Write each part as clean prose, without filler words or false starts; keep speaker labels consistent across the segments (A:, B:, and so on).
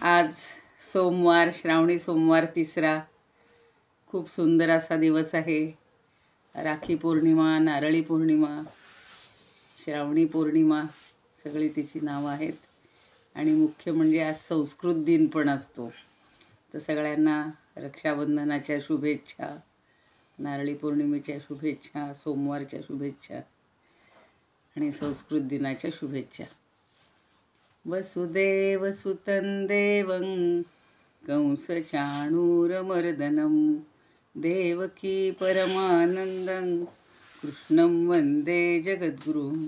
A: आज सोमवार, श्रावणी सोमवार तिसरा. खूप सुंदर असा दिवस आहे. राखी पौर्णिमा, नारळी पौर्णिमा, श्रावणी पौर्णिमा सगळी तिची नावं आहेत. आणि मुख्य म्हणजे आज संस्कृत दिन पण असतो. तर सगळ्यांना रक्षाबंधनाच्या शुभेच्छा, नारळी पौर्णिमेच्या शुभेच्छा, सोमवारच्या शुभेच्छा आणि संस्कृत दिनाच्या शुभेच्छा. वसुदेवसुतं देवं कंसचाणूरमर्दनं देवकी परमानन्दं कृष्णं वन्दे जगद्गुरुं.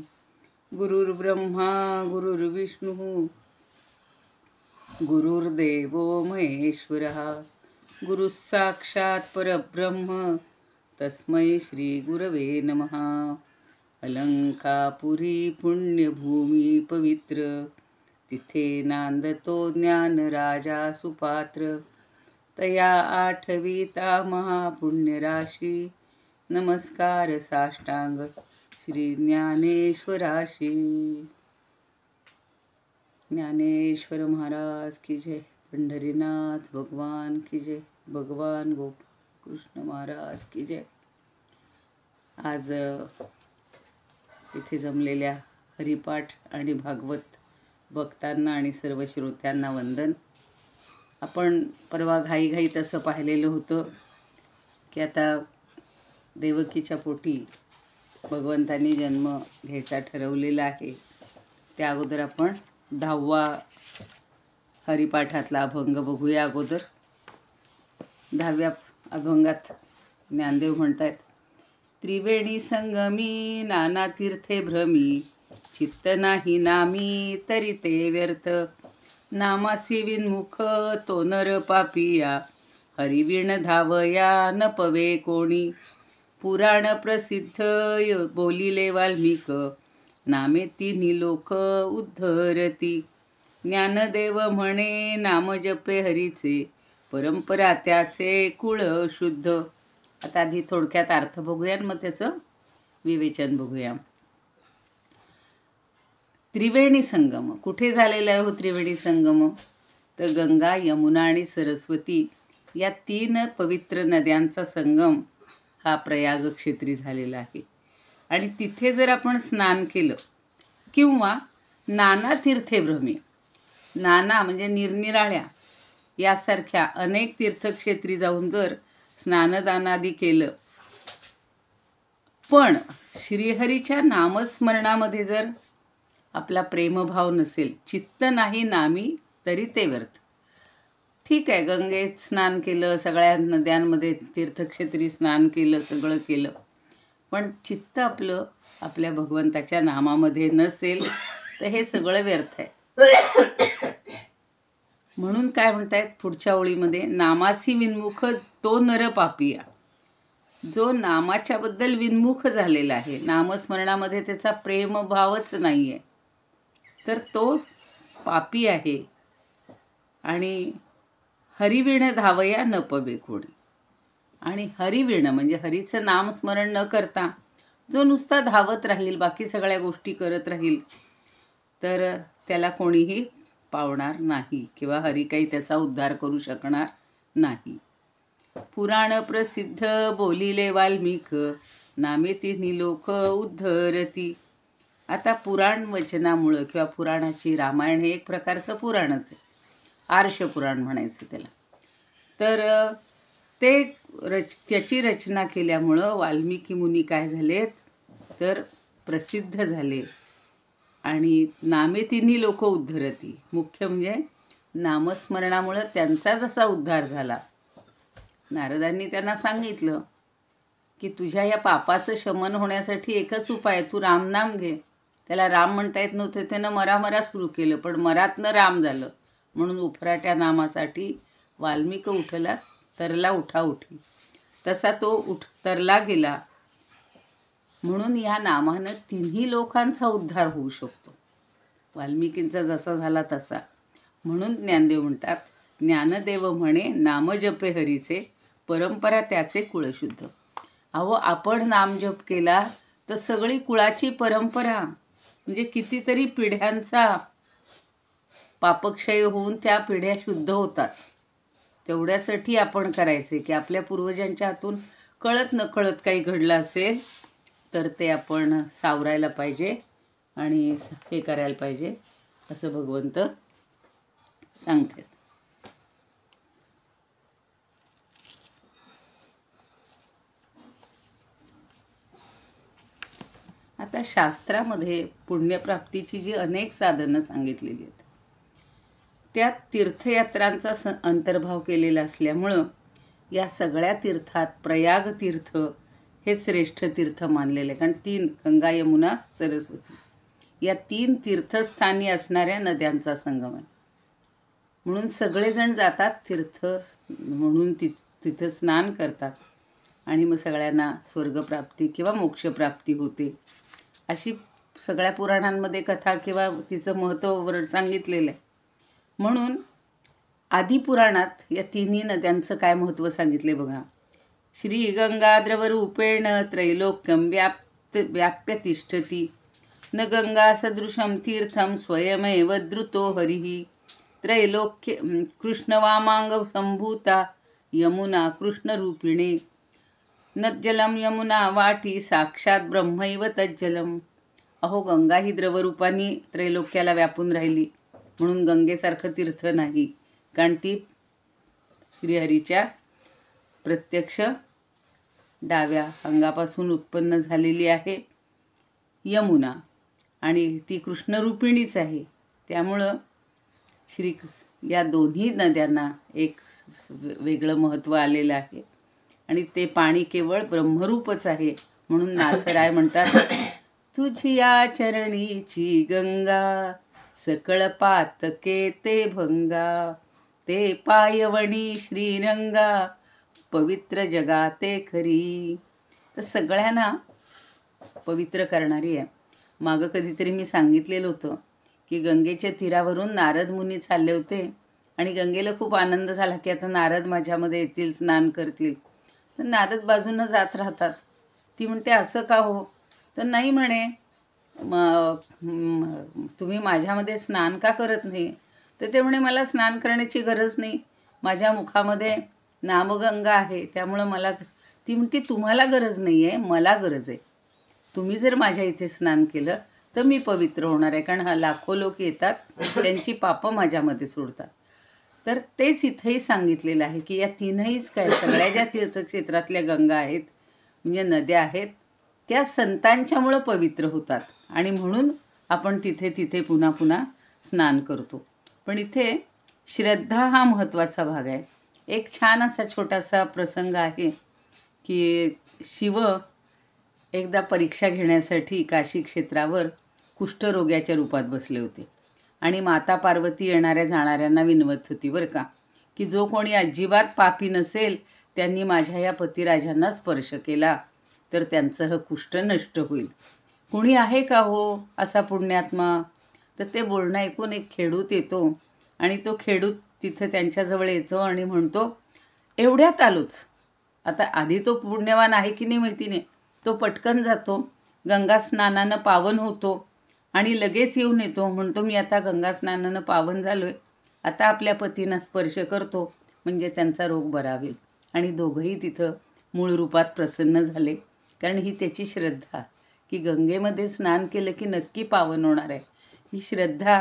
A: गुरुर्ब्रह्मा गुरुर्विष्णुः गुरुर्देवो महेश्वरः गुरुः साक्षात् परब्रह्म तस्मै श्रीगुरवे नमः. अलंकापुरी पुण्यभूमी पवित्र तिथे नांदतो ज्ञान राजा सुपात्र. तया आठवीता महापुण्यराशी नमस्कार साष्टांग श्री ज्ञानेश्वराशी. ज्ञानेश्वर महाराज की जय. पंढरीनाथ भगवान की जय. भगवान गोपाल कृष्ण महाराज की जय. आज इथे जमलेल्या हरिपाठ आणि भागवत भक्तांना आणि सर्व श्रोत्यांना वंदन. आपण परवा घाईघाईत असं पाहिलेलं होतं की आता देवकीच्या पोटी भगवंतांनी जन्म घ्यायचा ठरवलेला आहे. त्या अगोदर आपण 10वा हरिपाठातला अभंग बघूया. अगोदर 10व्या अभंगात ज्ञानदेव म्हणतायत, त्रिवेणी संगमी नाना तीर्थे भ्रमी चित्त नाही नामी तरी ते व्यर्थ. नामासी विन्मुख तो नर पापिया हरिवीण धावया न पवे कोणी. पुराण प्रसिद्ध बोलिले वाल्मिक नामे तिन्ही लोक उद्धरती. ज्ञानदेव म्हणे नाम जपे हरीचे परंपरा त्याचे कुळ शुद्ध. आता आधी थोडक्यात अर्थ बघूया मग त्याचं विवेचन बघूया. त्रिवेणी संगम कुठे झालेला आहे हो त्रिवेणी संगम? तर गंगा, यमुना आणि सरस्वती या 3 पवित्र नद्यांचा संगम हा प्रयाग क्षेत्री झालेला आहे. आणि तिथे जर आपण स्नान केलं किंवा नाना तीर्थे भ्रमी, नाना म्हणजे निरनिराळ्या यासारख्या अनेक तीर्थक्षेत्री जाऊन जर स्नानदानादी केलं, पण श्रीहरीच्या नामस्मरणामध्ये जर आपला प्रेमभाव नसेल, चित्त नाही नामी तरी ते व्यर्थ. ठीक आहे, गंगेत स्नान केलं, सगळ्या नद्यांमध्ये तीर्थक्षेत्री स्नान केलं, सगळं केलं, पण चित्त आपलं आपल्या भगवंताच्या नामामध्ये नसेल तर हे सगळं व्यर्थ आहे. म्हणून काय म्हणतायत पुढच्या ओळीमध्ये, नामासी विन्मुख तो नर पापिया. जो नामाच्या बद्दल विन्मुख झालेला आहे, नामस्मरणामध्ये त्याचा प्रेमभावच नाही आहे, तर तो पापी आहे. आणि हरिवीण धावया न पवे कोणी. आणि हरिवीण म्हणजे हरीचं नामस्मरण न करता जो नुसता धावत राहील, बाकी सगळ्या गोष्टी करत राहील, तर त्याला कोणीही पावणार नाही किंवा हरी काही त्याचा उद्धार करू शकणार नाही. पुराण प्रसिद्ध बोलिले वाल्मिक नामे तिन्ही लोक उद्धरती. आता पुराण वचनामुळं किंवा पुराणाची, रामायण हे एक प्रकारचं पुराणच आहे, आर्ष पुराण म्हणायचं त्याला. तर त्याची रचना केल्यामुळं वाल्मिकी मुनी काय झालेत तर प्रसिद्ध झाले. आणि नामे तिन्ही लोक उद्धरती, मुख्य म्हणजे नामस्मरणामुळं त्यांचा जसा उद्धार झाला. नारदांनी त्यांना सांगितलं की तुझ्या या पापाचं शमन होण्यासाठी एकच उपाय, तू रामनाम घे. त्याला राम म्हणता येत नव्हते, त्यानं मरा सुरू केलं, पण मरातनं राम झालं. म्हणून उफराट्या नामासाठी वाल्मिक उठला, तरला उठा उठी, तसा तो तरला गेला. म्हणून या नामानं तिन्ही लोकांचा उद्धार होऊ शकतो, वाल्मिकींचा जसा झाला तसा. म्हणून ज्ञानदेव म्हणतात, ज्ञानदेव म्हणे नामजपे हरीचे परंपरा त्याचे कुळशुद्ध. अहो, आपण नामजप केला तर सगळी कुळाची परंपरा म्हणजे कितीतरी पिढ्यांचा पापक्षय होऊन त्या पिढ्या शुद्ध होतात. तेवढ्यासाठी आपण करायचे की आपल्या पूर्वजांच्या हातून कळत नकळत काही घडलं असेल तर ते आपण सावरायला पाहिजे आणि हे करायला पाहिजे असं भगवंत सांगतात. आता शास्त्रामध्ये पुण्यप्राप्तीची जी अनेक साधनं सांगितलेली आहेत त्यात तीर्थयात्रांचा अंतर्भाव केलेला असल्यामुळं या सगळ्या तीर्थात प्रयाग तीर्थ हे श्रेष्ठ तीर्थ मानलेले आहे. कारण 3 गंगा यमुना सरस्वती या 3 तीर्थस्थानी असणाऱ्या नद्यांचा संगम आहे. म्हणून सगळेजण जातात तीर्थ म्हणून तिथं स्नान करतात आणि मग सगळ्यांना स्वर्गप्राप्ती किंवा मोक्षप्राप्ती होते अशी सगळ्या पुराणांमध्ये कथा किंवा तिचं महत्त्व सांगितलेलं आहे. म्हणून आदिपुराणात या 3 नद्यांचं काय महत्त्व सांगितले बघा. श्री गंगाद्रवरूपेण त्रैलोक्यं व्याप्य तिष्ठति न गंगा सदृशं तीर्थं स्वयमेव द्रुतो हरिः त्रैलोक्य कृष्णवामांग संभूता यमुना कृष्णरूपिणे नज्जलं यमुना वाटी साक्षात ब्रह्मैव तज्जलम. अहो गंगा ही द्रवरूपाने त्रैलोक्याला व्यापून राहिली म्हणून गंगेसारखं तीर्थ नाही. कारण ती श्रीहरीच्या प्रत्यक्ष डाव्या अंगापासून उत्पन्न झालेली आहे यमुना आणि ती कृष्णरूपिणीच आहे. त्यामुळं या दोन्ही नद्यांना एक वेगळं महत्त्व आलेलं आहे आणि ते पाणी केवळ ब्रह्मरूपच आहे. म्हणून नाथराय म्हणतात तुझी या चरणीची गंगा सकळ पातके ते भंगा ते पायवणी श्रीरंगा पवित्र जगाते खरी. तर सगळ्यांना पवित्र करणारी आहे. मागं कधीतरी मी सांगितलेलं होतं की गंगेच्या तीरावरून नारद मुनी चालले होते आणि गंगेला खूप आनंद झाला की आता नारद माझ्यामध्ये येतील स्नान करतील. तर नारद बाजूनं जात राहतात. ती म्हणते असं का हो. तर नाही म्हणे तुम्ही माझ्यामध्ये स्नान का करत नाही. तर ते म्हणे मला स्नान करण्याची गरज नाही, माझ्या मुखामध्ये नामगंगा आहे त्यामुळं मला. ती म्हणते तुम्हाला गरज नाही आहे, मला गरज आहे. तुम्ही जर माझ्या इथे स्नान केलं तर मी पवित्र होणार आहे. कारण लाखो लोक येतात त्यांची पापं माझ्यामध्ये सोडतात. तर तेच इथंही सांगितलेलं आहे की या 3हीच काय सगळ्या ज्या तीर्थक्षेत्रातल्या गंगा आहेत म्हणजे नद्या आहेत त्या संतांच्यामुळं पवित्र होतात आणि म्हणून आपण तिथे पुन्हा पुन्हा स्नान करतो. पण इथे श्रद्धा हा महत्त्वाचा भाग आहे. एक छान असा छोटासा प्रसंग आहे की शिव एकदा परीक्षा घेण्यासाठी काशी क्षेत्रावर कुष्ठरोग्याच्या रूपात बसले होते आणि माता पार्वती येणाऱ्या जाणाऱ्यांना विनवत होती बरं का की जो कोणी अजिबात पापी नसेल त्यांनी माझ्या या पतिराजांना स्पर्श केला तर त्यांचं कुष्ठ नष्ट होईल. कुणी आहे का हो असा पुण्यात्मा. तर ते बोलणं ऐकून एक खेडूत येतो आणि तो खेडूत तिथं त्यांच्याजवळ येतो आणि म्हणतो एवढ्यात आलोच. आता आधी तो पुण्यवान आहे की नाही माहिती नाही. तो पटकन जातो, गंगा स्नानानं पावन होतो आणि लगेच येऊन येतो. म्हणतो मी आता गंगा स्नानानं पावन झालो आहे, आता आपल्या पतींना स्पर्श करतो म्हणजे त्यांचा रोग बरा होईल. आणि दोघंही तिथं मूळ रूपात प्रसन्न झाले. कारण ही त्याची श्रद्धा की गंगेमध्ये स्नान केलं की नक्की पावन होणार आहे. ही श्रद्धा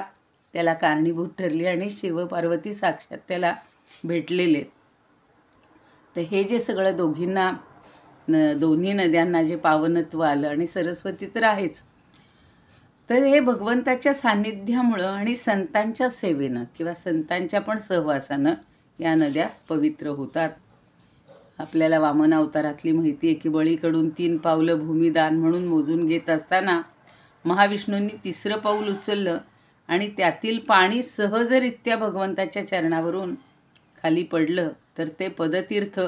A: त्याला कारणीभूत ठरली आणि शिवपार्वती साक्षात त्याला भेटलेले. तर हे जे सगळं दोन्ही नद्यांना जे पावनत्व आलं आणि सरस्वती तर आहेच. तर हे भगवंताच्या सान्निध्यामुळं आणि संतांच्या सेवेनं किंवा संतांच्या पण सहवासानं या नद्या पवित्र होतात. आपल्याला वामन अवतारातली माहिती आहे की बळीकडून 3 पावलं भूमिदान म्हणून मोजून घेत असताना महाविष्णूंनी 3रं पाऊल उचललं आणि त्यातील पाणी सहजरित्या भगवंताच्या चरणावरून खाली पडलं तर ते पदतीर्थ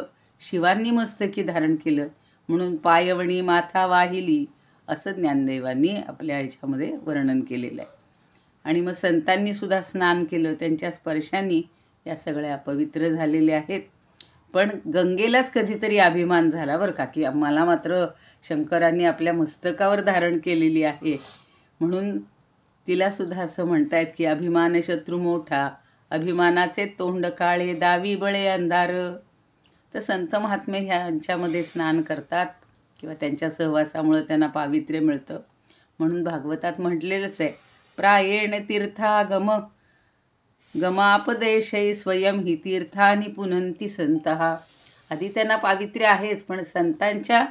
A: शिवांनी मस्तकी धारण केलं म्हणून पायवणी माथा वाहिली असं ज्ञानदेवांनी आपल्या ह्याच्यामध्ये वर्णन केलेलं आहे. आणि मग संतांनी सुद्धा स्नान केलं, त्यांच्या स्पर्शांनी या सगळ्या पवित्र झालेल्या आहेत. पण गंगेलाच कधीतरी अभिमान झाला बरं का की मला मात्र शंकरांनी आपल्या मस्तकावर धारण केलेली आहे म्हणून तिला सुद्धा असं म्हणतायत की अभिमान शत्रू मोठा, अभिमानाचे तोंड काळे, दावी बळे अंधार. तर संत महात्मे ह्यांच्यामध्ये स्नान करतात किंवा त्यांच्या सहवासामुळं त्यांना पावित्र्य मिळतं. म्हणून भागवतात म्हटलेलंच आहे, प्रायेण तीर्थागम गमापदेशै स्वयं हि तीर्थानि पुनंती संतः. आधी त्यांना पावित्र्य आहेच, पण संतांच्या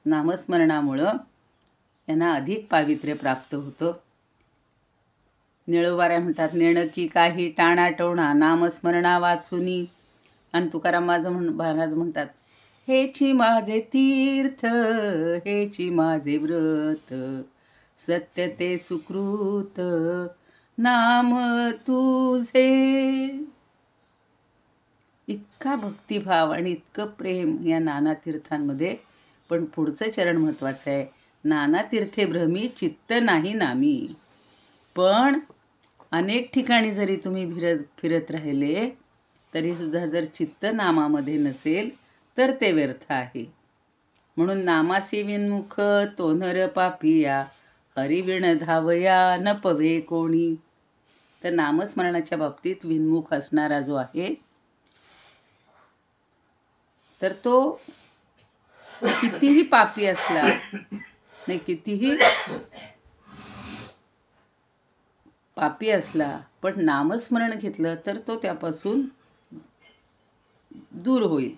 A: नामस्मरणामुळं यांना अधिक पावित्र्य प्राप्त होतं. निळोबाऱ्या म्हणतात, नेणकी काही टाणाटोणा नामस्मरणा वाचुनी. आणि तुकाराम महाराज म्हणतात, हेची माझे तीर्थ, हेची माझे व्रत, सत्य ते सुकृत नाम तुझे. इतका भक्तिभाव आणि इतकं प्रेम या नाना तीर्थांमध्ये. पण पुढचं चरण महत्त्वाचं आहे, नाना तीर्थे भ्रमी चित्त नाही नामी. पण अनेक ठिकाणी जरी तुम्ही फिरत राहिले तरीसुद्धा जर चित्त नामामध्ये नसेल तर ते व्यर्थ आहे. म्हणून नामासी विन्मुख तो नर पापिया, हरिविण धावया न पवे कोणी. तर नामस्मरणाच्या बाबतीत विन्मुख असणारा जो आहे तर तो कितीही पापी असला नाही, कितीही पापी असला पण नामस्मरण घेतलं तर तो त्यापासून दूर होईल.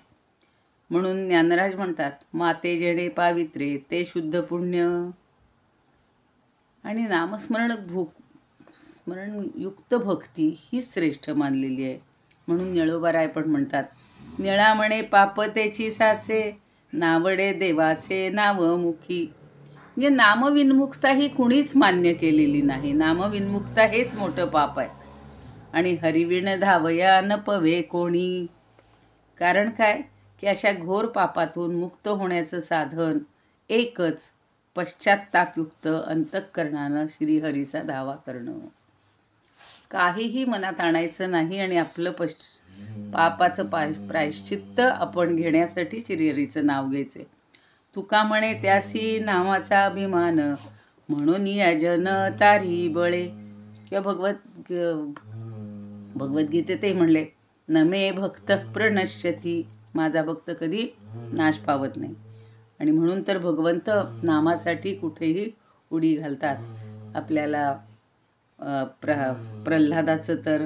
A: म्हणून ज्ञानराज म्हणतात, माते जेणे पावित्रे ते शुद्ध पुण्य. आणि स्मरणयुक्त भक्ती ही श्रेष्ठ मानलेली आहे. म्हणून निळोबाराय पण म्हणतात, निळा म्हणे पापतेची साचे, नावडे देवाचे नावमुखी. म्हणजे नामविन्मुक्ता ही कुणीच मान्य केलेली नाही. नामविन्मुक्ता हेच मोठं पाप आहे. आणि हरिविण धावया न पवे कोणी. कारण काय की अशा घोर पापातून मुक्त होण्याचं साधन एकच, पश्चात्तापयुक्त अंतःकरणानं श्रीहरीचा धावा करणं. काहीही मनात आणायचं नाही आणि आपलं पापाचं प्रायश्चित्त आपण घेण्यासाठी श्रीहरीचं नाव घ्यायचे. तुका म्हणे त्यासी नामाचा अभिमान, म्हणून या जन तारी बळे. किंवा भगवद्गीतेत ते म्हणले, न मे भक्त प्रणश्यती. माझा भक्त कधी नाश पावत नाही. आणि म्हणून तर भगवंत नामासाठी कुठेही उडी घालतात. आपल्याला प्रल्हादाचं तर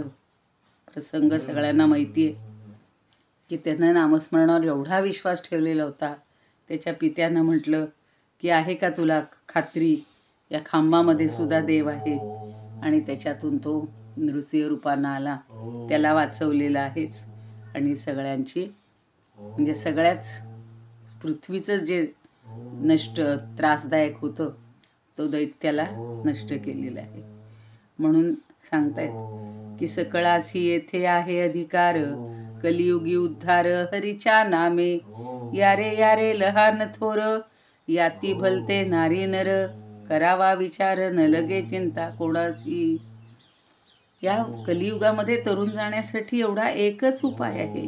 A: प्रसंग सगळ्यांना माहिती आहे की त्यानं नामस्मरणावर एवढा विश्वास ठेवलेला होता. त्याच्या पित्यानं म्हटलं की आहे का तुला खात्री, या खांबामध्ये सुद्धा देव आहे. आणि त्याच्यातून तो नृसिंह रूपानं आला, त्याला वाचवलेलं आहेच. आणि सगळ्यांची म्हणजे सगळ्याच पृथ्वीचं जे त्रासदायक होतं तो दैत्याला नष्ट केलेलं आहे. म्हणून सांगतायत की सकळासी येथे आहे अधिकार, कलियुगी उद्धार हरीच्या नामे. यारे यारे लहान थोर, याती भलते नारी नर, करावा विचार न लगे चिंता कोणासी. या कलियुगामध्ये तरुण जाण्यासाठी एवढा एकच उपाय आहे.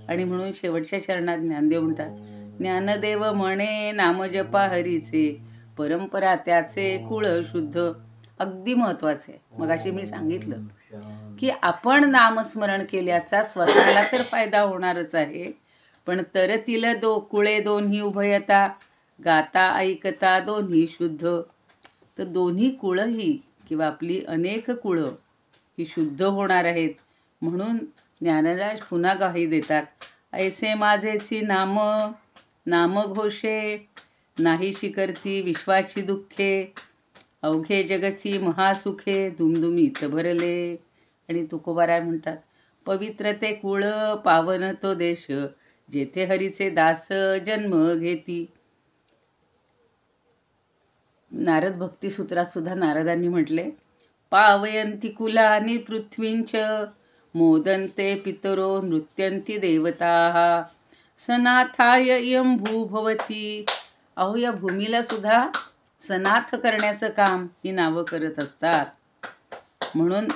A: आणि म्हणून शेवटच्या चरणात ज्ञानदेव म्हणतात, ज्ञानदेव म्हणे नामजपा हरीचे, परंपरा त्याचे कुळ शुद्ध. अगदी महत्त्वाचं आहे. मगाशी मी सांगितलं की आपण नामस्मरण केल्याचा स्वतःला तर फायदा होणारच आहे, पण तरतील कुळे दोन्ही उभयता, गाता ऐकता दोन्ही शुद्ध. तर दोन्ही कुळंही किंवा आपली अनेक कुळं ही शुद्ध होणार आहेत. म्हणून ज्ञानराज पुन्हा ग्वाही देतात, ऐसे माझेची नाम घोषे, नाहीशी करती विश्वाची दुःखे, अवघे जगची महासुखे दुमदुमीत भरले. आणि तुकोबाराय म्हणतात, पवित्र ते कुळ पावन तो देश, जेथे हरीचे दास जन्म घेती. नारद भक्तिसूत्रात सुद्धा नारदांनी म्हटले, पावयंती कुलानी पृथ्वींच, मोदन्ते पितरो नृत्यंती देवता, सनाथाय इयं भू भवती. अहो या भूमीला सुद्धा सनाथ करण्याचं काम ही नावं करत असतात. म्हणून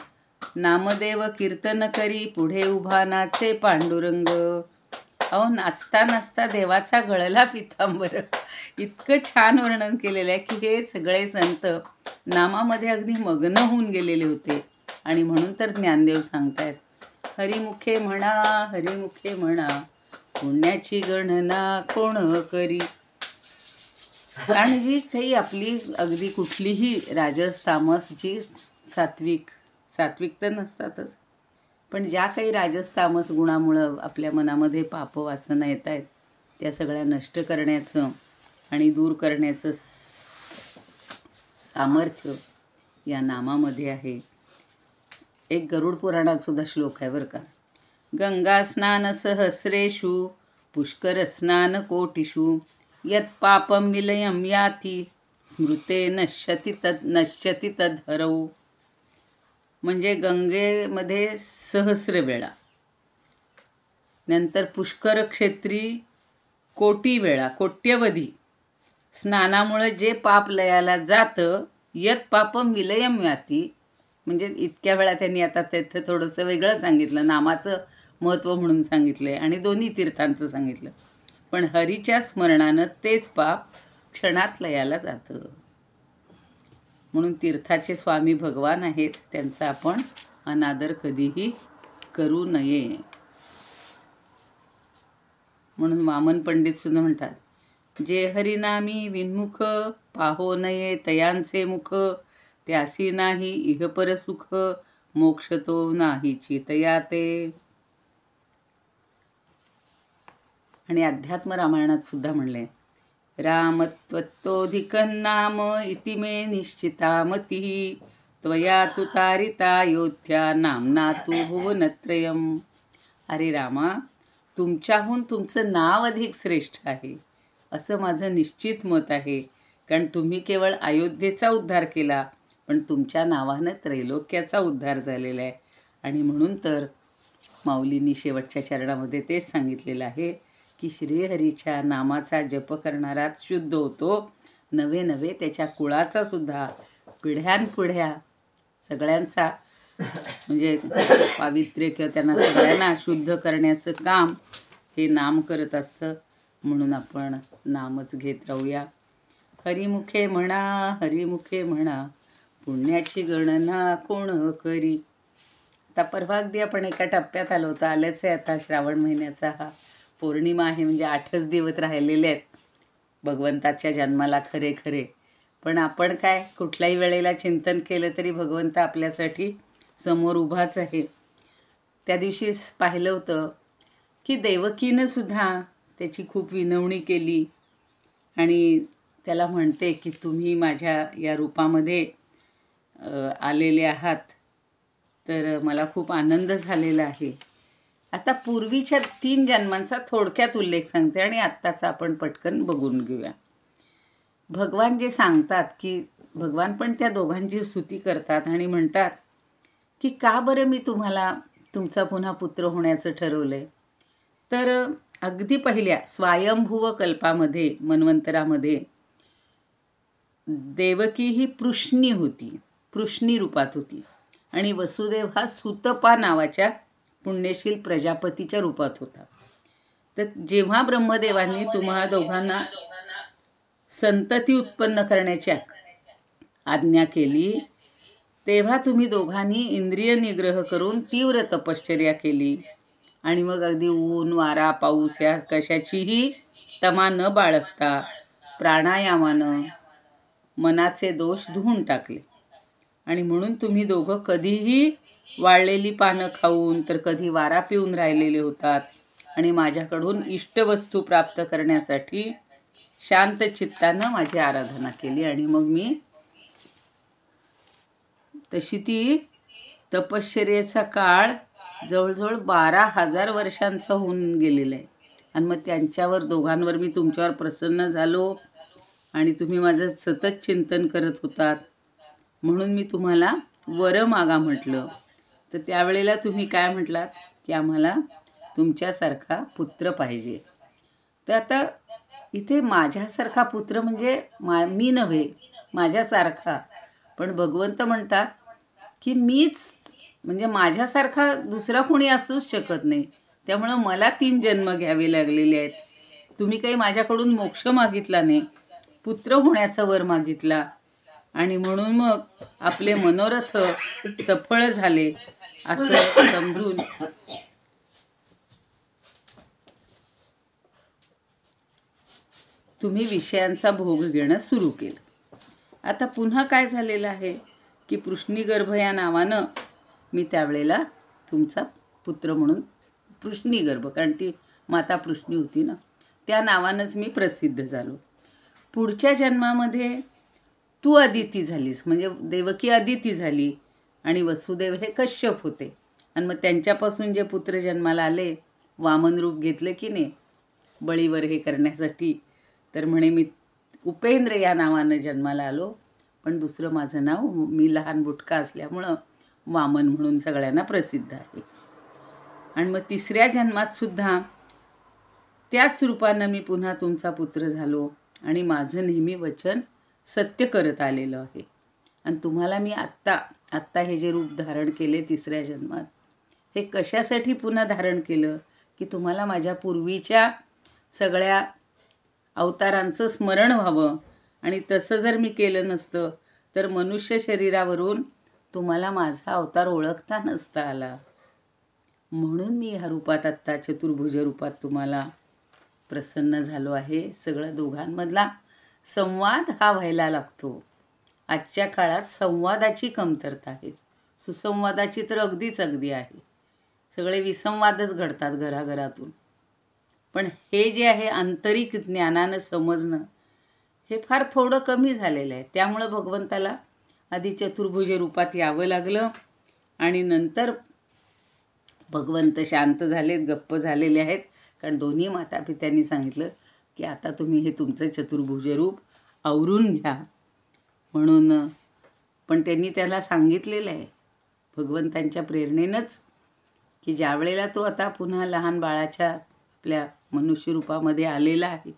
A: नामदेव कीर्तन करी, पुढे उभा नाचे पांडुरंग. अहो, नाचता नाचता देवाचा गळला पितांबर, इतकं छान वर्णन केलेलं आहे की हे सगळे संत नामामध्ये अगदी मग्न होऊन गेलेले होते. आणि म्हणून तर ज्ञानदेव सांगतायत, हरिमुखे म्हणा, हरिमुखे म्हणा, पुण्याची गणना कोण करी. कारण जी काही आपली अगदी कुठलीही राजस तामस, जी सात्विक तर नसतातच, पण ज्या काही राजस तामस गुणामुळं आपल्या मनामध्ये पापवासना येत आहेत, त्या सगळ्या नष्ट करण्याचं आणि दूर करण्याचं सामर्थ्य या नामामध्ये आहे. एक गरुड पुराणात सुद्धा श्लोक आहे बरं का. गंगा स्नान सहस्रेषु पुष्कर स्नान कोटिषु यत् पापम विलयम याती स्मृते नश्यति तद्हरौ. म्हणजे गंगेमध्ये सहस्र वेळा, नंतर पुष्कर क्षेत्री कोटी वेळा, कोट्यवधी स्नानामुळे जे पाप लयाला जातं, यत पापम विलयम याती. म्हणजे इतक्या वेळा त्यांनी आता तिथं थोडंसं वेगळं सांगितलं, नामाचं महत्त्व म्हणून सांगितलं आहे आणि दोन्ही तीर्थांचं सांगितलं. पण हरीच्या स्मरणानं तेच पाप क्षणात लयाला जातं. म्हणून तीर्थाचे स्वामी भगवान आहेत, त्यांचा आपण अनादर कधीही करू नये. म्हणून वामन पंडित सुद्धा म्हणतात, जे हरिनामी विन्मुख पाहो नये तयांचे मुख, त्यासी नाही इहपर सुख मोक्ष तो नाही चितया ते. आणि अध्यात्म रामायणात सुद्धा म्हणले, रामत्वत्तोधिकं नाम इति मे निश्चिता मती, त्वया तु तारिता अयोध्या नामना तु भुवनत्रयम्. अरे रामा, तुमच्याहून तुमचं नाव अधिक श्रेष्ठ आहे असं माझं निश्चित मत आहे. कारण तुम्ही केवळ अयोध्येचा उद्धार केला, पण तुमच्या नावानं त्रैलोक्याचा उद्धार झालेला आहे. आणि म्हणून तर माऊलींनी शेवटच्या चरणामध्ये तेच सांगितलेलं आहे की श्रीहरीच्या नामाचा जप करणाराच शुद्ध होतो, नवे नवे त्याच्या कुळाचा सुद्धा, पिढ्यानपिढ्या सगळ्यांचा म्हणजे पावित्र्य किंवा त्यांना सगळ्यांना शुद्ध करण्याचं काम हे नाम करत असतं. म्हणून आपण नामच घेत राहूया. हरिमुखे म्हणा, हरिमुखे म्हणा, पुण्याची गणना कोण करी. आता परवा अगदी आपण एका टप्प्यात आलो होतो, आलेच आहे आता श्रावण महिन्याचा हा पौर्णिमा आहे. म्हणजे 8च दिवस राहिलेले आहेत भगवंताच्या जन्माला खरे खरे. पण आपण काय कुठल्याही वेळेला चिंतन केलं तरी भगवंत आपल्यासाठी समोर उभाच आहे. त्या दिवशी पाहिलं होतं की देवकीनं सुद्धा त्याची खूप विनवणी केली आणि त्याला म्हणते की तुम्ही माझ्या या रूपामध्ये आलेले आहात, तर मला खूप आनंद झालेला आहे. आता पूर्वीच्या 3 जन्मांचा थोडक्यात उल्लेख सांगते आणि आत्ताचा आपण पटकन बघून घेऊया. भगवान जे सांगतात की भगवान पण त्या दोघांची स्तुती करतात आणि म्हणतात की का बरं मी तुम्हाला तुमचा पुन्हा पुत्र होण्याचं ठरवलं आहे. तर अगदी पहिल्या स्वयंभुव कल्पामध्ये मन्वंतरामध्ये देवकी ही पृष्णी होती, पृष्णी रूपात होती आणि वसुदेव हा सुतपा नावाच्या पुण्यशील प्रजापतीच्या रूपात होता. तर जेव्हा ब्रह्मदेवांनी तुम्हा दोघांना संतती उत्पन्न करण्याची आज्ञा केली, तेव्हा तुम्ही दोघांनी इंद्रिय निग्रह करून तीव्र तपश्चर्या केली आणि मग अगदी ऊन वारा पाऊस या कशाचीही तमा न बाळगता प्राणायामानं मनाचे दोष धुवून टाकले. आणि म्हणून तुम्ही दोघं कधीही वाळलेली पानं खाऊन तर कधी वारा पिऊन राहिलेले होतात आणि माझ्याकडून इष्टवस्तू प्राप्त करण्यासाठी शांत चित्तानं माझी आराधना केली. आणि मग मी तशी ती तपश्चर्येचा काळ जवळजवळ 12,000 वर्षांचा होऊन गेलेला आहे. आणि मग त्यांच्यावर दोघांवर मी तुमच्यावर प्रसन्न झालो आणि तुम्ही माझं सतत चिंतन करत होतात, म्हणून मी तुम्हाला वर मागा म्हटलं. तर त्यावेळेला तुम्ही काय म्हटलात की आम्हाला तुमच्यासारखा पुत्र पाहिजे. तर आता इथे माझ्यासारखा पुत्र म्हणजे मी नव्हे, माझ्यासारखा. पण भगवंत म्हणतात की मीच म्हणजे माझ्यासारखा दुसरा कोणी असूच शकत नाही. त्यामुळं मला 3 जन्म घ्यावे लागलेले आहेत. तुम्ही काही माझ्याकडून मोक्ष मागितला नाही, पुत्र होण्याचा वर मागितला आणि म्हणून मग आपले मनोरथ सफळ झाले असं समजून तुम्ही विषयांचा भोग घेणं सुरू केलं. आता पुन्हा काय झालेलं आहे की पृश्निगर्भ या नावानं मी त्यावेळेला तुमचा पुत्र म्हणून, पृश्निगर्भ कारण ती माता पृश्नी होती ना, त्या नावानंच मी प्रसिद्ध झालो. पुढच्या जन्मामध्ये तू अदिती झालीस, म्हणजे देवकी अदिती झाली आणि वसुदेव हे कश्यप होते. आणि मग त्यांच्यापासून जे पुत्र जन्माला आले, वामन रूप घेतलं की नाही बळीवर हे करण्यासाठी, तर म्हणे मी उपेंद्र या नावानं जन्माला आलो, पण दुसरं माझं नाव मी लहान बुटका असल्यामुळं वामन म्हणून सगळ्यांना प्रसिद्ध आहे. आणि मग तिसऱ्या जन्मात सुद्धा त्याच रूपानं मी पुन्हा तुमचा पुत्र झालो आणि माझं नेहमी वचन सत्य करत आलेलं आहे. आणि तुम्हाला मी आत्ता हे जे रूप धारण केले तिसऱ्या जन्मात, हे कशासाठी पुन्हा धारण केलं की तुम्हाला माझ्या पूर्वीच्या सगळ्या अवतारांचं स्मरण व्हावं. आणि तसं जर मी केलं नसतं तर मनुष्य शरीरावरून तुम्हाला माझा अवतार ओळखता नसता आला. म्हणून मी ह्या रूपात आत्ता चतुर्भुज रूपात तुम्हाला प्रसन्न झालो आहे. सगळं दोघांमधला संवाद हा व्हायला लागतो. आजच्या काळात संवादाची कमतरता आहे, सुसंवादाची तर अगदी आहे. सगळे विसंवादच घडतात घराघरातून. पण हे जे आहे आंतरिक ज्ञानानं समजणं हे फार थोडं कमी झालेलं आहे. त्यामुळं भगवंताला आधी चतुर्भुज रूपात यावं लागलं आणि नंतर भगवंत शांत झालेत, गप्प झालेले आहेत. कारण दोन्ही मातापित्यांनी सांगितलं की आता तुम्ही हे तुमचं चतुर्भुज रूप आवरून घ्या म्हणून. पण त्यांनी त्याला सांगितलेलं आहे भगवंतांच्या प्रेरणेनंच की ज्या वेळेला तो आता पुन्हा लहान बाळाच्या आपल्या मनुष्य रूपामध्ये आलेला आहे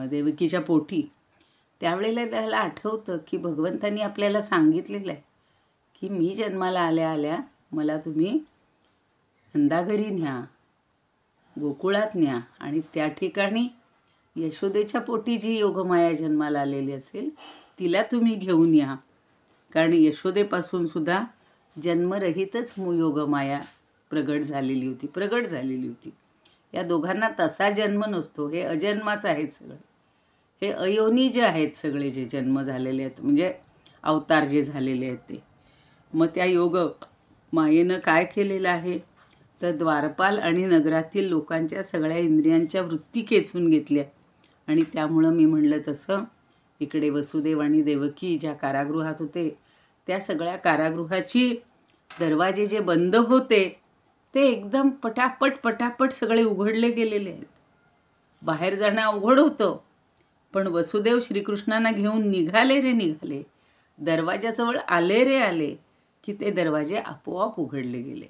A: देवकीच्या पोटी, त्यावेळेला त्याला आठवतं की भगवंतांनी आपल्याला सांगितलेलं आहे की मी जन्माला आल्या आल्या मला तुम्ही नंदाघरी न्या, गोकुळात न्या आणि त्या ठिकाणी यशोदेच्या पोटी जी योगमाया जन्माला आलेली असेल तिला तुम्ही घेऊन या. कारण यशोदेपासून सुद्धा जन्मरहितच योगमाया प्रगट झालेली होती. या दोघांना तसा जन्म नसतो, हे अजन्माच आहेत सगळे. हे अयोनी जे आहेत सगळे, जे जन्म झालेले आहेत म्हणजे अवतार जे झालेले आहेत ते. मग त्या योग मायेनं काय केलेलं आहे तर द्वारपाल आणि नगरातील लोकांच्या सगळ्या इंद्रियांच्या वृत्ती खेचून घेतल्या. आणि त्यामुळं मी म्हणलं तसं इकडे वसुदेव आणि देवकी ज्या कारागृहात होते त्या सगळ्या कारागृहाची दरवाजे जे बंद होते ते एकदम पटापट सगळे उघडले गेलेले आहेत. बाहेर जाणं अवघड होतं, पण वसुदेव श्रीकृष्णांना घेऊन निघाले. दरवाजाजवळ आले की ते दरवाजे आपोआप उघडले गेले.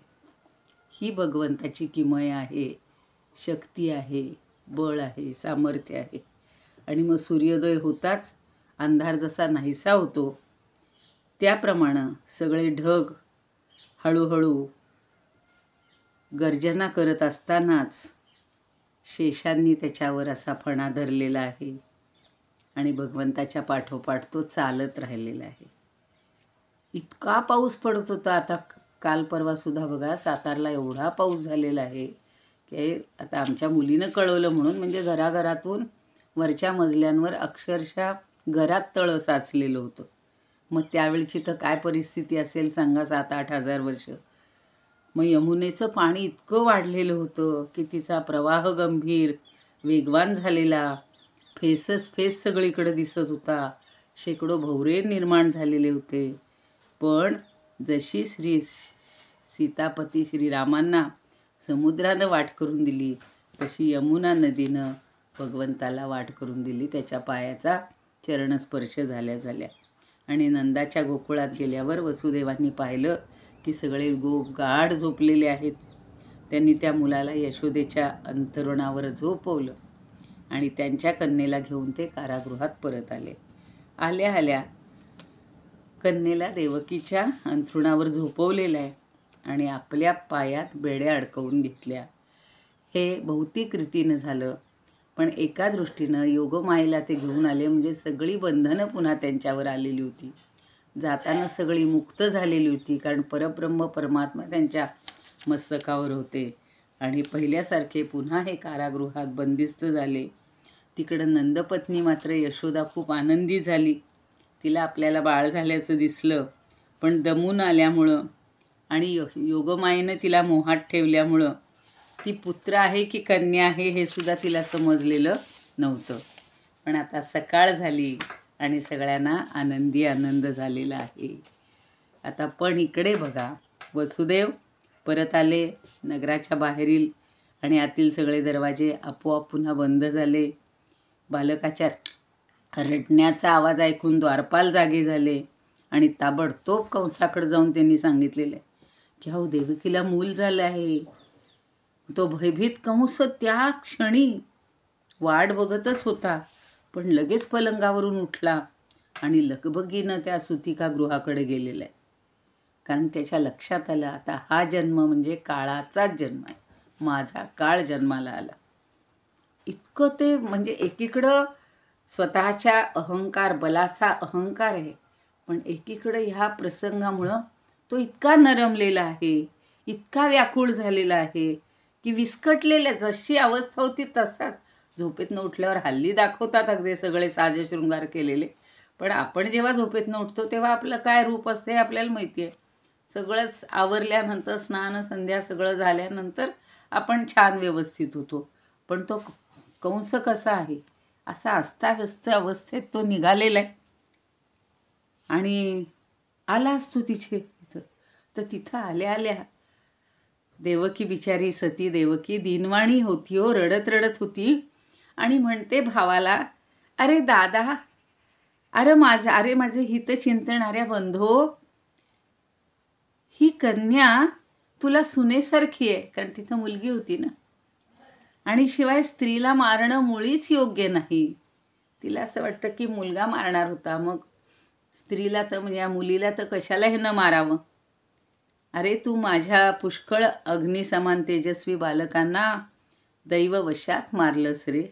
A: ही भगवंताची किमया आहे, शक्ती आहे, बळ आहे, सामर्थ्य आहे. आणि मग सूर्योदय होताच अंधार जसा नाहीसा होतो त्याप्रमाणे सगळे ढग हळूहळू गर्जना करत असतानाच शेषांनी त्याच्यावर असा फणा धरलेला आहे आणि भगवंताच्या पाठोपाठ तो चालत राहिलेला आहे. इतका पाऊस पडत होता. आता काल परवासुद्धा बघा सातारला एवढा पाऊस झालेला आहे की आता आमच्या मुलीनं कळवलं म्हणून, म्हणजे घराघरातून वरच्या मजल्यांवर अक्षरशः घरात तळं साचलेलं होतं. मग त्यावेळची तर काय परिस्थिती असेल सांगा, 7-8 हजार वर्ष. मग यमुनेचं पाणी इतकं वाढलेलं होतं की तिचा प्रवाह गंभीर वेगवान झालेला, फेस सगळीकडे दिसत होता. शेकडो भवरे निर्माण झालेले होते. पण जशी सीतापती श्रीरामांना समुद्रानं वाट करून दिली तशी यमुना नदीनं भगवंताला वाट करून दिली. त्याच्या पायाचा चरणस्पर्श झाल्या. आणि नंदाच्या गोकुळात गेल्यावर वसुदेवांनी पाहिलं की सगळे गाढ झोपलेले आहेत. त्यांनी त्या मुलाला यशोदेच्या अंतरुणावर झोपवलं आणि त्यांच्या कन्येला घेऊन ते कारागृहात परत आले. आल्या कन्येला देवकीच्या अंथरुणावर झोपवलेलं आहे आणि आपल्या पायात बेड्या अडकवून घेतल्या. हे भौतिक रीतीनं झालं, पण एका दृष्टीनं योगमायेला ते घेऊन आले म्हणजे सगळी बंधनं पुन्हा त्यांच्यावर आलेली होती. जाताना सगळी मुक्त झालेली होती, कारण परब्रह्म परमात्मा त्यांच्या मस्तकावर होते. आणि पहिल्यासारखे पुन्हा हे कारागृहात बंदिस्त झाले. तिकडं नंदपत्नी मात्र यशोदा खूप आनंदी झाली. तिला आपल्याला बाळ झाल्याचं दिसलं, पण दमून आल्यामुळं आणि योगमायेनं तिला मोहात ठेवल्यामुळं ती पुत्र आहे की कन्या आहे हे सुद्धा तिला समजलेलं नव्हतं. पण आता सकाळ झाली आणि सगळ्यांना आनंदी आनंद झालेला आहे. आता पण इकडे बघा, वसुदेव परत आले. नगराच्या बाहेरील आणि आतील सगळे दरवाजे आपोआप पुन्हा बंद झाले. बालकाच्या रडण्याचा आवाज ऐकून द्वारपाल जागे झाले आणि ताबडतोब कंसाकडे जाऊन त्यांनी सांगितलेलं आहे की अहो देवकीला मूल झालं आहे. तो भयभीत कंस त्या क्षणी वाट बघतच होता, पण लगेच पलंगावरून उठला आणि लगबगीनं त्या सुतिकागृहाकडे गेलेला आहे. कारण त्याच्या लक्षात आलं आता हा जन्म म्हणजे काळाचाच जन्म आहे, माझा काळ जन्माला आला. इतकं ते म्हणजे एकीकडं स्वतःच्या अहंकार बलाचा अहंकार आहे, पण एकीकडे ह्या प्रसंगामुळं तो इतका नरमलेला आहे, इतका व्याकुळ झालेला आहे की विस्कटलेल्या जशी अवस्था होती तसाच. झोपेतनं उठल्यावर हल्ली दाखवतात अगदी सगळे साजशृंगार केलेले, पण आपण जेव्हा झोपेतनं उठतो तेव्हा आपलं काय रूप असते हे आपल्याला माहिती आहे. सगळंच आवरल्यानंतर स्नान संध्या सगळं झाल्यानंतर आपण छान व्यवस्थित होतो. पण तो कंस कसा आहे, असा अस्ताव्यस्त अवस्थेत तो निघालेला आहे. आणि आलाच तू तिथे तर तिथं आल्या आल्या देवकी बिचारी सती देवकी दिनवाणी होती हो, रडत रडत होती आणि म्हणते भावाला, अरे दादा, अरे माझे हित चिंतणाऱ्या बंधो, ही कन्या तुला सुनेसारखी आहे. कारण तिथं मुलगी होती ना, आणि शिवाय स्त्रीला मारणं मुळीच योग्य नाही. तिला असं वाटतं की मुलगा मारणार होता, मग स्त्रीला तर म्हणजे या मुलीला तर कशाला हे न मारावं. अरे तू माझ्या पुष्कळ अग्निसमान तेजस्वी बालकांना दैववशात मारलंस रे.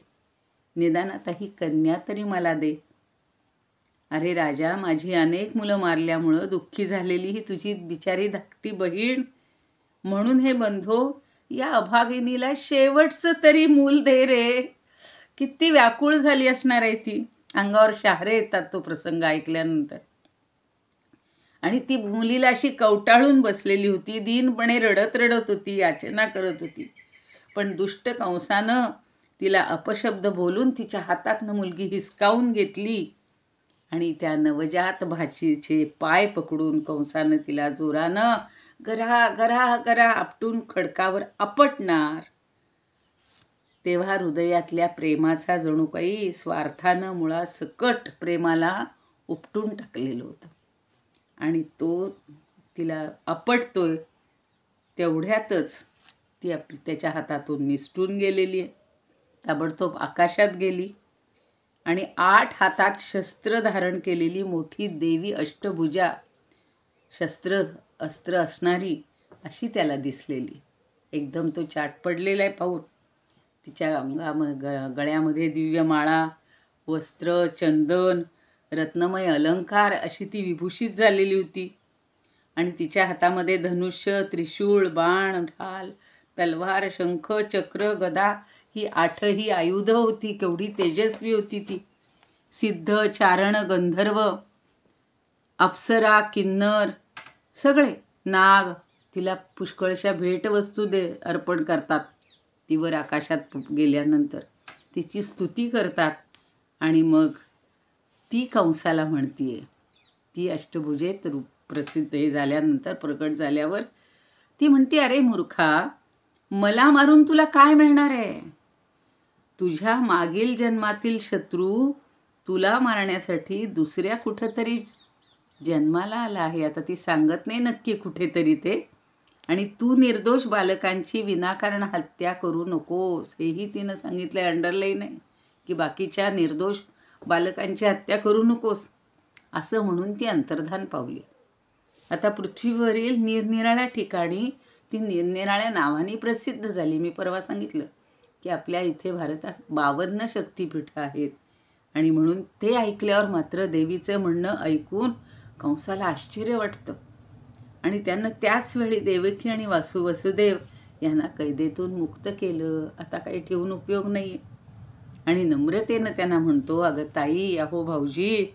A: निदान आता ही कन्या तरी मला दे. अरे राजा, माझी अनेक मुलं मारल्यामुळं दुःखी झालेली ही तुझी बिचारी धाकटी बहीण, म्हणून हे बंधो या अभागिनीला शेवटचं तरी मूल दे रे. किती व्याकुळ झाली असणार आहे ती. अंगावर शहारे येतात तो प्रसंग ऐकल्यानंतर. आणि ती मुलीला अशी कवटाळून बसलेली होती, दीनपणे रडत रडत होती, याचना करत होती. पण दुष्ट कंसानं तिला अपशब्द बोलून तिच्या हातातनं मुलगी हिसकावून घेतली आणि त्या नवजात भाचीचे पाय पकडून कंसानं तिला जोरानं गरा गरा गरा आपटून खडकावर आपटणार. तेव्हा हृदयातल्या प्रेमाचा जणू काही स्वार्थानं मुळासकट प्रेमाला उपटून टाकलेलं होतं. आणि तो तिला आपटतोय तेवढ्यातच ती त्याच्या हातातून निसटून गेलेली आहे. ताबडतोब आकाशात गेली आणि 8 हातात शस्त्र धारण केलेली मोठी देवी अष्टभुजा, शस्त्र अस्त्र असणारी अशी त्याला दिसलेली. एकदम तो चाट पडलेला आहे पाहून. तिच्या गळ्यामध्ये दिव्य माळा, वस्त्र, चंदन, रत्नमय अलंकार अशी ती विभूषित झालेली होती. आणि तिच्या हातामध्ये धनुष्य, त्रिशूळ, बाण, ढाल, तलवार, शंख, चक्र, गदा ही 8ही आयुधं होती. केवढी तेजस्वी होती ती. सिद्ध, चारण, गंधर्व, अप्सरा, किन्नर सगळे नाग तिला पुष्कळशा भेटवस्तू अर्पण करतात. तीवर आकाशात गेल्यानंतर तिची स्तुती करतात. आणि मग ती कंसाला म्हणतीये, ती अष्टभुजेत प्रसिद्ध हे झाल्यानंतर प्रकट झाल्यावर ती म्हणते, अरे मूर्खा, मला मारून तुला काय मिळणार आहे. तुझ्या मागील जन्मातील शत्रू तुला मारण्यासाठी दुसऱ्या कुठंतरी जन्माला आला आहे. आता ती सांगत नाही नक्की कुठेतरी ते. आणि तू निर्दोष बालकांची विनाकारण हत्या करू नकोस हेही तिनं सांगितलं आहे. अंडरलाईन आहे की बाकीच्या निर्दोष बालकांची हत्या करू नकोस असं म्हणून ती अंतर्धान पावली. आता पृथ्वीवरील निरनिराळ्या ठिकाणी ती निरनिराळ्या नावाने प्रसिद्ध झाली. मी परवा सांगितलं की आपल्या इथे भारतात 52 शक्तिपीठं आहेत. आणि म्हणून ते ऐकल्यावर मात्र देवीचं म्हणणं ऐकून कंसाला आश्चर्य वाटतं. आणि त्यानं त्याच वेळी देवकी आणि वसुदेव यांना कैदेतून मुक्त केलं. आता काही ठेवून उपयोग नाही. आणि नम्रतेनं त्यांना म्हणतो, अगं ताई, अहो भाऊजी,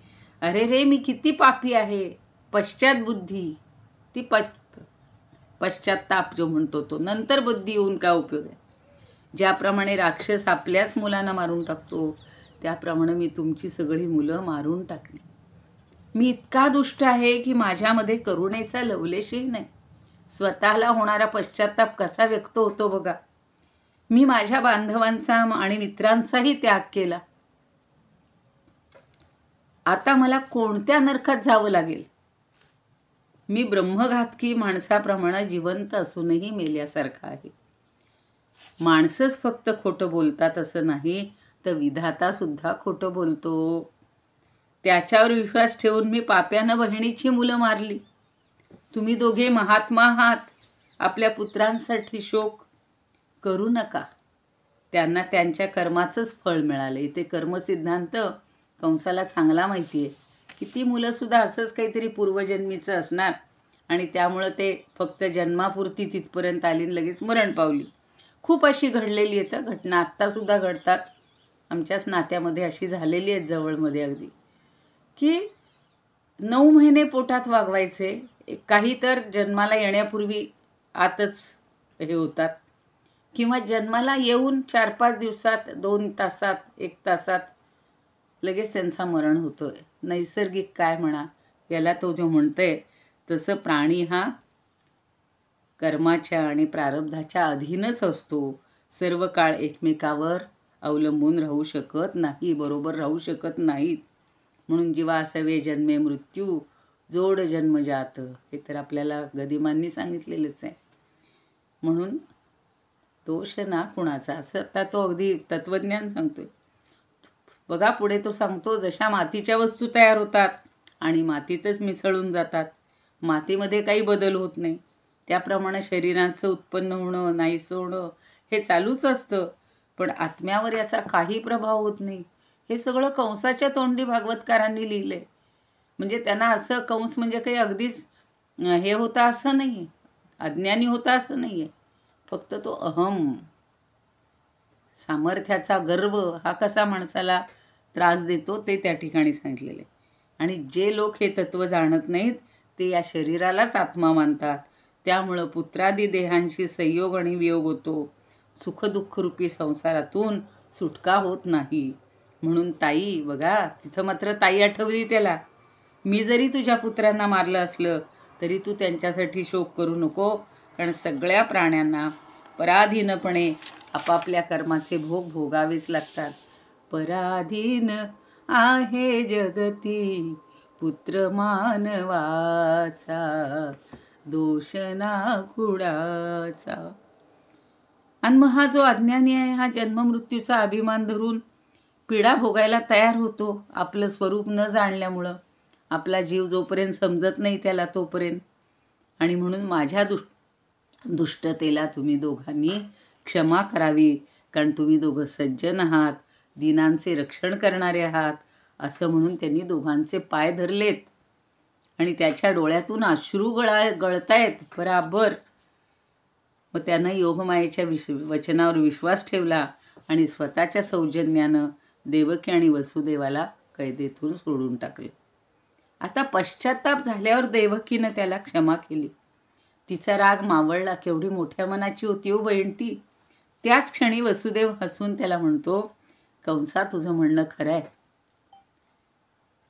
A: अरे रे, मी किती पापी आहे. पश्चात बुद्धी, ती पश्चाताप जो म्हणतो तो, नंतर बुद्धी येऊन काय उपयोग आहे. ज्याप्रमाणे राक्षस आपल्याच मुलांना मारून टाकतो, त्याप्रमाणे मी तुमची सगळी मुलं मारून टाकली. मी इतका दुष्ट आहे की माझ्यामध्ये करुणेचा लवलेशही नाही. स्वतःला होणारा पश्चाताप कसा व्यक्त होतो बघा. मी माझ्या बांधवांचा आणि मित्रांचाही त्याग केला. आता मला कोणत्या नरकात जावं लागेल. मी ब्रह्मघातकी माणसाप्रमाणे जिवंत असूनही मेल्यासारखा आहे. माणसंच फक्त खोटं बोलतात असं नाही, तर विधाता सुद्धा खोटं बोलतो. त्याच्यावर विश्वास ठेवून मी पाप्यानं बहिणीची मुलं मारली. तुम्ही दोघे महात्मा आहात. आपल्या पुत्रांसाठी शोक करू नका. त्यांना त्यांच्या कर्माचंच फळ मिळालं. इथे कर्मसिद्धांत कंसाला चांगला माहिती आहे. किती मुलंसुद्धा असंच काहीतरी पूर्वजन्मीचं असणार आणि त्यामुळं ते फक्त जन्मापुरती तिथपर्यंत आली आणि लगेच मरण पावली. खूप अशी घडलेली आहेत घटना. आत्तासुद्धा घडतात. आमच्याच नात्यामध्ये अशी झालेली आहेत जवळमध्ये अगदी, की 9 महिने पोटात वागवायचे. काही तर जन्माला येण्यापूर्वी आतच हे होतात, किंवा जन्माला येऊन 4-5 दिवसात, 2 तासात, 1 तासात लगेच त्यांचा मरण होतो आहे. नैसर्गिक काय म्हणा याला, तो जो म्हणतोय तसं प्राणी हा कर्माच्या आणि प्रारब्धाच्या अधीनच असतो. सर्व काळ एकमेकावर अवलंबून राहू शकत नाही, बरोबर राहू शकत नाहीत. म्हणून जीवा असावे जन्मे मृत्यू, जोड जन्म जात, हे तर आपल्याला गदिमांनी सांगितलेलंच आहे. म्हणून दोष ना कुणाचा, असं आता तो अगदी तत्त्वज्ञान सांगतोय. बघा पुढे तो सांगतो, जशा मातीच्या वस्तू तयार होतात आणि मातीतच मिसळून जातात, मातीमध्ये काही बदल होत नाही, त्याप्रमाणे शरीराचं उत्पन्न होणं, नाहीसं होणं हे चालूच असतं. पण आत्म्यावर याचा काही प्रभाव होत नाही. हे सगळं कंसाच्या तोंडी भागवतकारांनी लिहिलं आहे. म्हणजे त्यांना असं, कंस म्हणजे काही अगदीच हे होता असं नाही आहे, अज्ञानी होता असं नाही आहे. फक्त तो अहम, सामर्थ्याचा गर्व हा कसा माणसाला त्रास देतो ते त्या ठिकाणी सांगितलेलं आहे. आणि जे लोक हे तत्त्व जाणत नाहीत ते या शरीरालाच आत्मा मानतात. त्यामुळं पुत्रादी देहांशी संयोग आणि वियोग होतो. सुखदुःखरूपी संसारातून सुटका होत नाही. म्हणून ताई, बघा तिथं मात्र ताई आठवली त्याला. मी जरी तुझ्या पुत्रांना मारलं असलं तरी तू त्यांच्यासाठी शोक करू नको, कारण सगळ्या प्राण्यांना पराधीनपणे आपापल्या कर्माचे भोग भोगावेच लागतात. पराधीन आहे जगती पुत्र मानवाचा, दोष ना कुणाचा. आणि मग हा जो अज्ञानी आहे, हा जन्ममृत्यूचा अभिमान धरून पीडा भोगायला तयार होतो, आपलं स्वरूप न जाणल्यामुळं. आपला जीव जोपर्यंत समजत नाही त्याला तोपर्यंत. आणि म्हणून माझ्या दुष्टतेला तुम्ही दोघांनी क्षमा करावी, कारण तुम्ही दोघं सज्जन आहात, दीनांचे रक्षण करणारे आहात, असं म्हणून त्यांनी दोघांचे पाय धरलेत. आणि त्याच्या डोळ्यातून अश्रू गळतायत बराबर. मग त्यानं योगमायेच्या वचनावर विश्वास ठेवला आणि स्वतःच्या सौजन्यानं देवकी आणि वसुदेवाला कैदेतून सोडून टाकले. आता पश्चाताप झाल्यावर देवकीनं त्याला क्षमा केली. तिचा राग मावळला. केवढी मोठ्या मनाची होती हो बहीण ती. त्याच क्षणी वसुदेव हसून त्याला म्हणतो, कंसा, तुझं म्हणणं खरं आहे.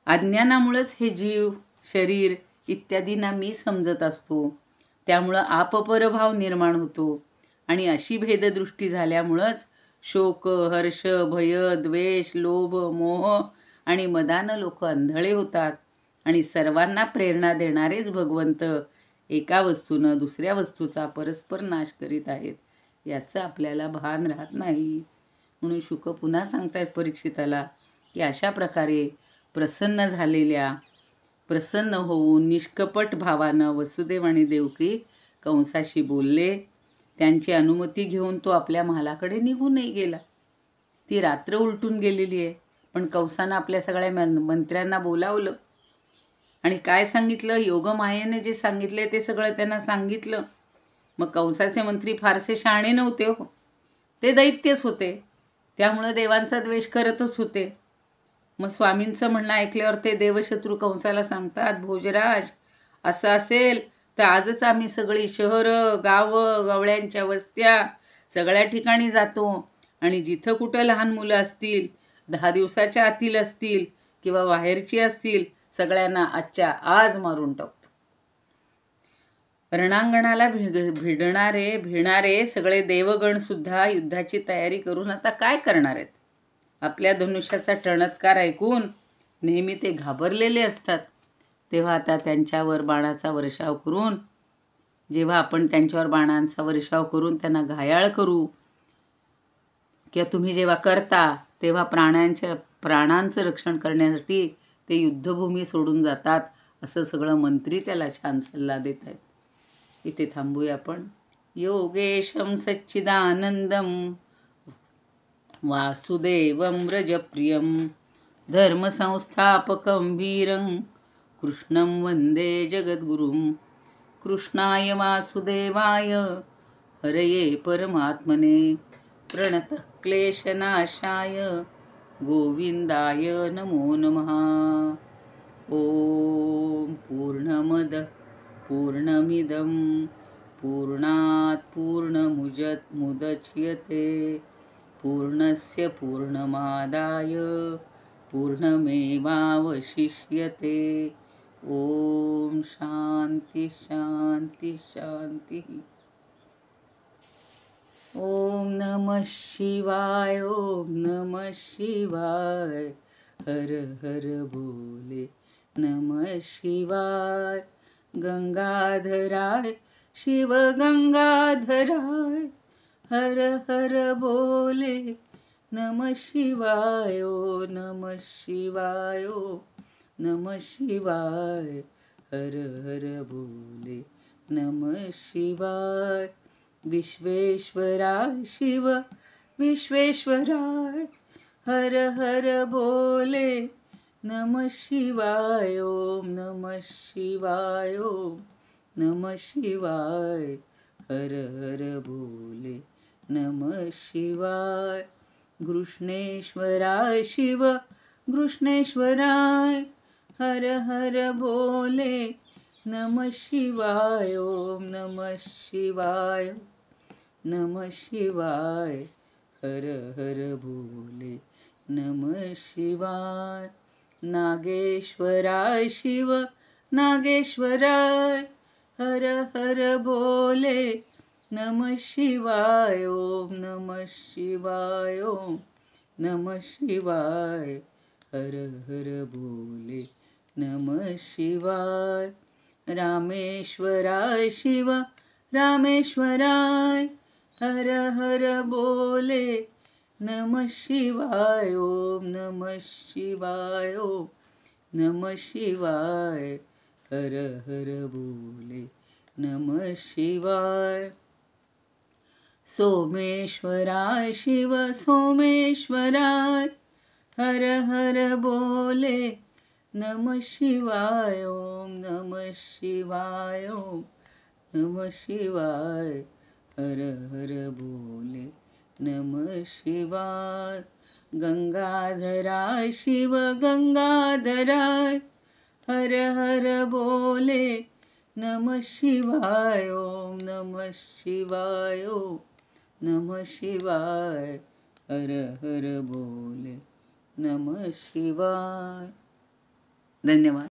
A: अज्ञानामुळंच हे जीव, शरीर इत्यादींना मी समजत असतो. त्यामुळं आपपरभाव निर्माण होतो. आणि अशी भेददृष्टी झाल्यामुळंच शोक, हर्ष, भय, द्वेष, लोभ, मोह आणि मदानं लोक अंधळे होतात. आणि सर्वांना प्रेरणा देणारेच भगवंत एका वस्तूनं दुसऱ्या वस्तूचा परस्पर नाश करीत आहेत, याचं आपल्याला भान राहत नाही. म्हणून शुक पुन्हा सांगतायत परीक्षिताला की अशा प्रकारे प्रसन्न झालेल्या प्रसन्न होऊन निष्कपट भावानं वसुदेव आणि देवकी कंसाशी बोलले. त्यांची अनुमती घेऊन तो आपल्या महालाकडे निघूनही गेला. ती रात्र उलटून गेलेली आहे, पण कंसानं आपल्या सगळ्या मंत्र्यांना बोलावलं आणि काय सांगितलं, योगमायेने जे सांगितले ते सगळं त्यांना सांगितलं. मग कंसाचे मंत्री फारसे शहाणे नव्हते हो, ते दैत्यच होते, त्यामुळं देवांचा द्वेष करतच होते. मग स्वामींचं म्हणणं ऐकल्यावर ते देवशत्रू कंसाला सांगतात, भोजराज असं असेल तर आजच आम्ही सगळी शहरं, गावं, गवळ्यांच्या वस्त्या सगळ्या ठिकाणी जातो आणि जिथं कुठं लहान मुलं असतील, 10 दिवसाच्या आतील असतील किंवा बाहेरची असतील, सगळ्यांना आजच्या आज मारून टाकतो. रणांगणाला भिडणारे सगळे देवगण सुद्धा युद्धाची तयारी करून आता काय करणार आहेत. आपल्या धनुष्याचा टणत्कार ऐकून नेहमी ते घाबरलेले असतात. तेव्हा आता त्यांच्यावर बाणाचा वर्षाव करून, जेव्हा आपण त्यांच्यावर बाणांचा वर्षाव करून त्यांना घायाळ करू किंवा तुम्ही जेव्हा करता तेव्हा प्राणांचं रक्षण करण्यासाठी ते युद्धभूमी सोडून जातात, असं सगळं मंत्री त्याला छान सल्ला देत आहेत. इथे थांबूया आपण. योगेशं सच्चिदानंदं वासुदेवं व्रजप्रियं धर्मसंस्थापकं वीरं कृष्णं वन्दे जगद्गुरुं. कृष्णाय वासुदेवाय हरये परमात्मने प्रणतः क्लेशनाशाय गोविंदाय नमो नमः. ओम पूर्णमदः पूर्णमिदं पूर्णात् पूर्णमुदच्यते पूर्णस्य पूर्णमादाय पूर्णमेवावशिष्यते. ओम शांती शांती शांती. ओम नमः शिवाय. ओम नमः शिवाय. हर हर बोले नमः शिवाय. गंगाधराय शिव गंगाधराय हर हर बोले नमः शिवाय. ओ नमः शिवाय. ओ नमः शिवाय. हर हर बोले नमः शिवाय. विश्वेश्वराय शिव विश्वेश्वराय हर हर बोले नमः शिवाय. ओम नमः शिवाय. ओम नमः शिवाय. हर हर बोले नमः शिवाय. घृष्णेश्वराय शिव घृष्णेश्वराय हर हर बोले नमः शिवाय. ओम नमः शिवाय. नमः शिवाय. हर हर बोले नमः शिवाय. नागेश्वराय शिव नागेश्वराय हर हर बोले नमः शिवाय. ओम नमः शिवाय. ओम नमः शिवाय. हर हर बोले नमः शिवाय. रामेश्वराय शिव रामेश्वराय हर हर बोले नमः शिवाय. ओम नमः शिवाय. ओम नमः शिवाय. हर हर बोले नमः शिवाय. सोमेश्वराय शिव सोमेश्वराय हर हर बोले नमः शिवाय. ओम नमः शिवाय. ओम नमः शिवाय. हर हर बोले नमः शिवाय. गंगाधराय शिव गंगाधराय हर हर बोले नमः शिवाय. ओम नमः शिवाय. ओम नमः शिवाय. हर हर बोले नमः शिवाय. धन्यवाद.